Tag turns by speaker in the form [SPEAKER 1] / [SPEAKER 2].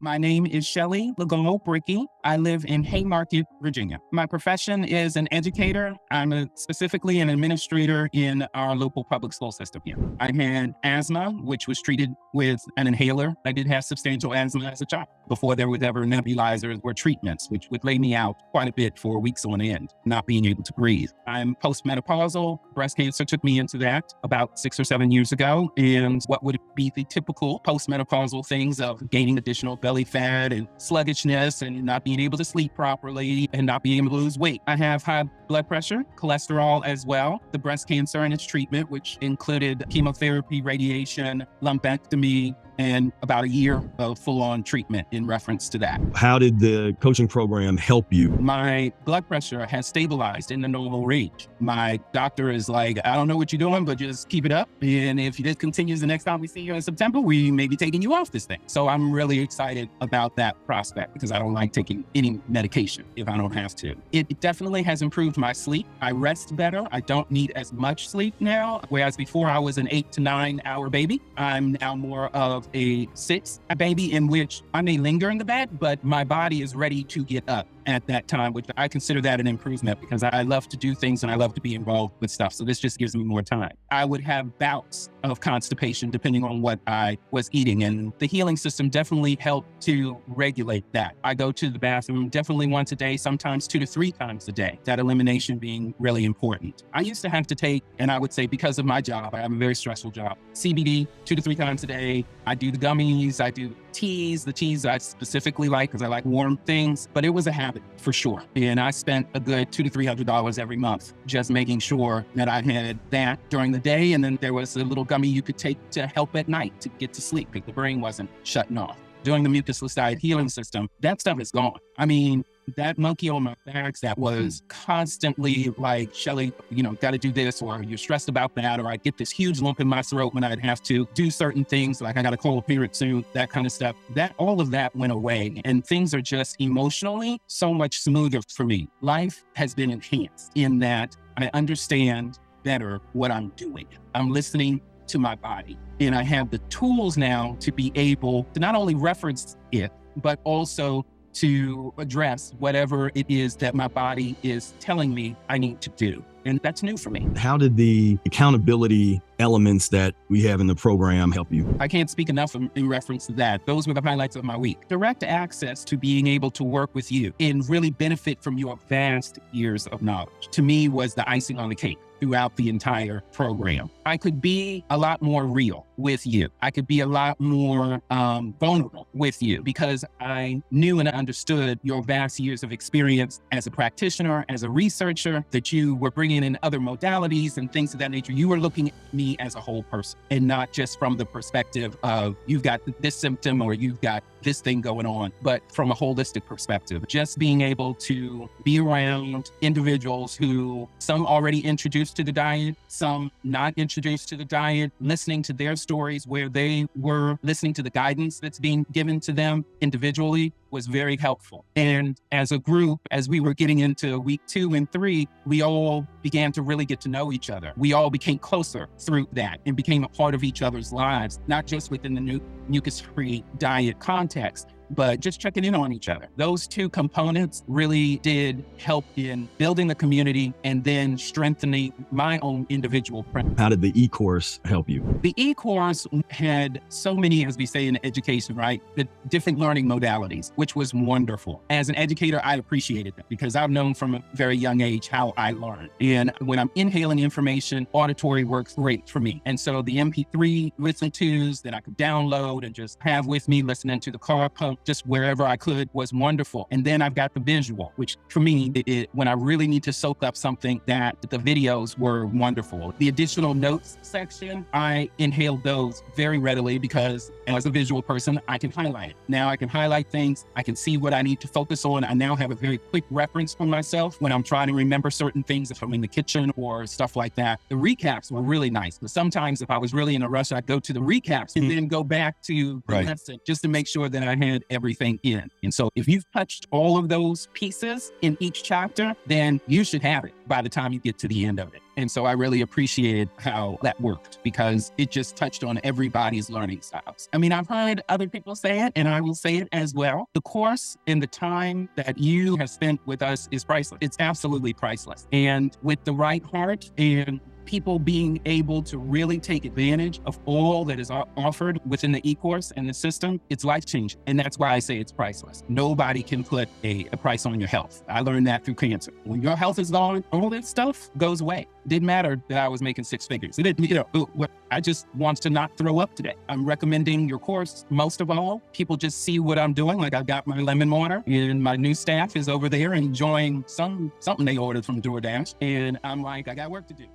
[SPEAKER 1] My name is Shelley Legall-Brickey. I live in Haymarket, Virginia. My profession is an educator. I'm specifically an administrator in our local public school system here. I had asthma, which was treated with an inhaler. I did have substantial asthma as a child before there was ever nebulizers or treatments, which would lay me out quite a bit for weeks on end, not being able to breathe. I'm postmenopausal. Breast cancer took me into that about 6 or 7 years ago. And what would be the typical postmenopausal things of gaining additional belly fat and sluggishness and not being able to sleep properly and not being able to lose weight. I have high blood pressure, cholesterol as well, the breast cancer and its treatment, which included chemotherapy, radiation, lumpectomy, and about a year of full-on treatment in reference to that.
[SPEAKER 2] How did the coaching program help you?
[SPEAKER 1] My blood pressure has stabilized in the normal range. My doctor is like, I don't know what you're doing, but just keep it up. And if this continues the next time we see you in September, we may be taking you off this thing. So I'm really excited about that prospect because I don't like taking any medication if I don't have to. It definitely has improved my sleep. I rest better. I don't need as much sleep now. Whereas before I was an 8 to 9 hour baby, I'm now more of a 6 baby in which I may linger in the bed, but my body is ready to get up at that time, which I consider that an improvement because I love to do things and I love to be involved with stuff. So this just gives me more time. I would have bouts of constipation depending on what I was eating. And the healing system definitely helped to regulate that. I go to the bathroom definitely once a day, sometimes 2 to 3 times a day, that elimination being really important. I used to have to take, and I would say because of my job, I have a very stressful job, CBD 2 to 3 times a day. I do the gummies, I do teas, the teas I specifically like because I like warm things, but it was a habit for sure. And I spent a good $200 to $300 every month just making sure that I had that during the day. And then there was a little gummy you could take to help at night to get to sleep because the brain wasn't shutting off. Doing the Mucusless Diet Healing System, that stuff is gone. I mean, that monkey on my back that was constantly like, Shelley, got to do this, or you're stressed about that, or I get this huge lump in my throat when I'd have to do certain things, like I got a cold period soon, that kind of stuff. All of that went away, and things are just emotionally so much smoother for me. Life has been enhanced in that I understand better what I'm doing. I'm listening to my body, and I have the tools now to be able to not only reference it, but also to address whatever it is that my body is telling me I need to do. And that's new for me.
[SPEAKER 2] How did the accountability elements that we have in the program help you?
[SPEAKER 1] I can't speak enough in reference to that. Those were the highlights of my week. Direct access to being able to work with you and really benefit from your vast years of knowledge, to me, was the icing on the cake throughout the entire program. I could be a lot more real with you. I could be a lot more vulnerable with you because I knew and understood your vast years of experience as a practitioner, as a researcher, that you were bringing in other modalities and things of that nature. You were looking at me as a whole person and not just from the perspective of you've got this symptom or you've got this thing going on, but from a holistic perspective. Just being able to be around individuals who, some already introduced to the diet, some not introduced to the diet, listening to their stories where they were listening to the guidance that's being given to them individually was very helpful. And as a group, as we were getting into week 2 and 3, we all began to really get to know each other. We all became closer through that and became a part of each other's lives, not just within the new mucus-free diet context, but just checking in on each other. Those 2 components really did help in building the community and then strengthening my own individual practice.
[SPEAKER 2] How did the e-course help you?
[SPEAKER 1] The e-course had so many, as we say in education, right? The different learning modalities, which was wonderful. As an educator, I appreciated that because I've known from a very young age how I learn. And when I'm inhaling information, auditory works great for me. And so the MP3 listen tos that I could download and just have with me listening to the car pump, just wherever I could, was wonderful. And then I've got the visual, which for me, when I really need to soak up something, that the videos were wonderful. The additional notes section, I inhaled those very readily because as a visual person, I can highlight it. Now I can highlight things. I can see what I need to focus on. I now have a very quick reference for myself when I'm trying to remember certain things, if I'm in the kitchen or stuff like that. The recaps were really nice, but sometimes if I was really in a rush, I'd go to the recaps and then go back to the lesson just to make sure that I had everything in. And so if you've touched all of those pieces in each chapter, then you should have it by the time you get to the end of it. And so I really appreciated how that worked because it just touched on everybody's learning styles. I mean, I've heard other people say it, and I will say it as well. The course and the time that you have spent with us is priceless. It's absolutely priceless. And with the right heart and people being able to really take advantage of all that is offered within the e-course and the system, it's life-changing. And that's why I say it's priceless. Nobody can put a price on your health. I learned that through cancer. When your health is gone, all that stuff goes away. Didn't matter that I was making six figures. It didn't, I just want to not throw up today. I'm recommending your course. Most of all, people just see what I'm doing. Like I've got my lemon water and my new staff is over there enjoying something they ordered from DoorDash. And I'm like, I got work to do.